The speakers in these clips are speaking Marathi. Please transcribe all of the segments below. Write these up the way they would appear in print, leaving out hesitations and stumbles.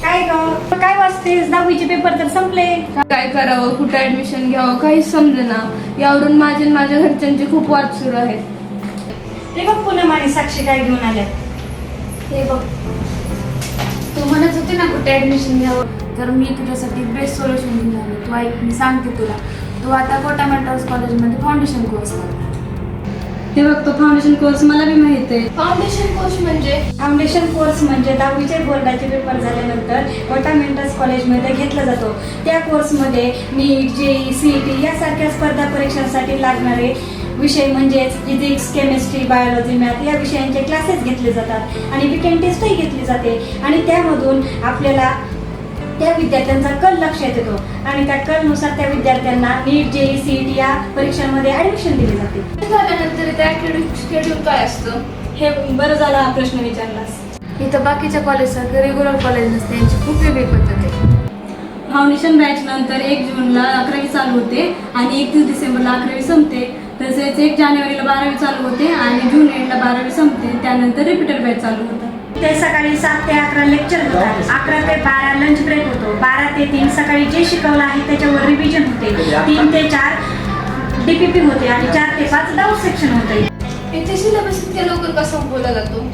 काय ग काय वाचतेस? 10वीचे पेपर तर संपले. काय करावं, कुठे ऍडमिशन घ्यावं काहीच समजेना. यावरून माझे आणि माझ्या घरच्यांचे खूप वाद सुरू आहेत. ते बघ पूनम आणि साक्षी काय घेऊन आल्या. हे बघ, तू म्हणत होती ना कुठे ऍडमिशन घ्यावं, तर मी तुझ्यासाठी बेस्ट सोल्युशन घेऊन आले. तू ऐक, मी सांगते तुला. तू आता कोटा मेंटर्स कॉलेजमध्ये फाउंडेशन कोर्स कर. ते बघ, तो फाउंडेशन कोर्स मला बी माहित आहे. फाउंडेशन कोर्स म्हणजे? फाउंडेशन कोर्स म्हणजे 10वीचे बोर्डाचे पेपर झाल्यानंतर कोटा मेंटर्स कॉलेजमध्ये घेतला जातो. त्या कोर्समध्ये नीट, जेई, सीईटी यासारख्या स्पर्धा परीक्षांसाठी लागणारे विषय म्हणजेच फिजिक्स, केमिस्ट्री, बायोलॉजी, मॅथ या विषयांचे क्लासेस घेतले जातात आणि वीकेंड टेस्टही घेतली जाते आणि त्यामधून आपल्याला त्या विद्यार्थ्यांचा कल लक्षात येतो आणि त्या कलनुसार त्या विद्यार्थ्यांना नीट, जेई, सीईटी या परीक्षांमध्ये ऍडमिशन दिले जाते. झाल्यानंतर त्या अकॅडमिक शेड्यूल काय असतं? हे बरं झालं हा प्रश्न विचारलास. इथं बाकीच्या कॉलेजसारखं रेग्युलर कॉलेज नसते, यांची खूप वेगळी पद्धत आहे. फाउंडेशन बॅच नंतर 1 जूनला 11वी चालू होते आणि 31 डिसेंबरला 11वी संपते. तसेच 1 जानेवारीला 12वी चालू होते आणि जून एंडला 12वी संपते. त्यानंतर रिपीटर बॅच चालू होतात. ते सकाळी 7 ते 11 लेक्चर होतात, 11 ते 12 लंच ब्रेक होतो, 12 ते 3 सकाळी जे शिकवलं आहे त्याच्यावर रिव्हिजन होते, 3 ते 4 डीपीपी होते आणि 4 ते 5 डाऊट सेक्शन होते. इथे सिलेबस इतक्या लवकर का संपवला जातो?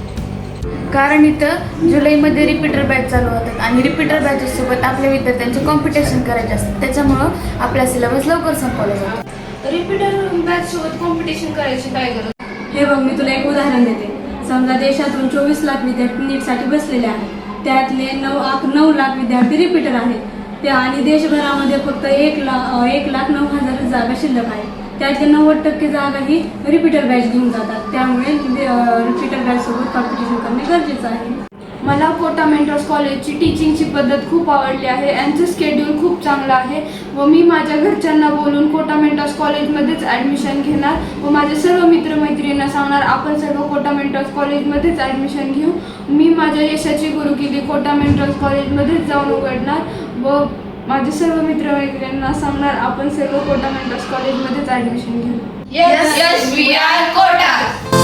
कारण इथं जुलैमध्ये रिपीटर बॅच चालू होतात आणि रिपीटर बॅचेस सोबत आपल्या विद्यार्थ्यांचे कॉम्पिटिशन करायचे असतात. त्याच्यामुळं आपला सिलेबस लवकर संपवला जातो. रिपीटर बॅच सोबत कॉम्पिटिशन करायची काय गरज? हे बघ, मी तुला एक उदाहरण देते. समजा देशातून 24 लाख विद्यार्थी नीटसाठी बसलेले आहेत. त्यातले 9 लाख विद्यार्थी रिपीटर आहेत. त्या आणि देशभरामध्ये फक्त 1,09,000 जागा शिल्लक आहेत. त्यातले 90% जागा ही रिपीटर बॅच घेऊन जातात. त्यामुळे रिपीटर बॅच सोबत कॉम्पिटिशन करणे गरजेचं आहे. मला कोटा मेंटर्स कॉलेजची टीचिंगची पद्धत खूप आवडली आहे. यांचं स्केड्यूल खूप चांगलं आहे व मी माझ्या घरच्यांना बोलून कोटा मेंटर्स कॉलेजमध्येच ॲडमिशन घेणार व माझे सर्व मित्रमैत्रिणींना सांगणार आपण सर्व कोटा मेंटर्स कॉलेजमध्येच ॲडमिशन घेऊ. मी माझ्या यशाची गुरुकिल्ली कोटा मेंटर्स कॉलेजमध्येच जाऊन उघडणार व माझे सर्व मित्रमैत्रिणींना सांगणार आपण सर्व कोटा मेंटर्स कॉलेजमध्येच ॲडमिशन घेऊ. Yes, we are Kota.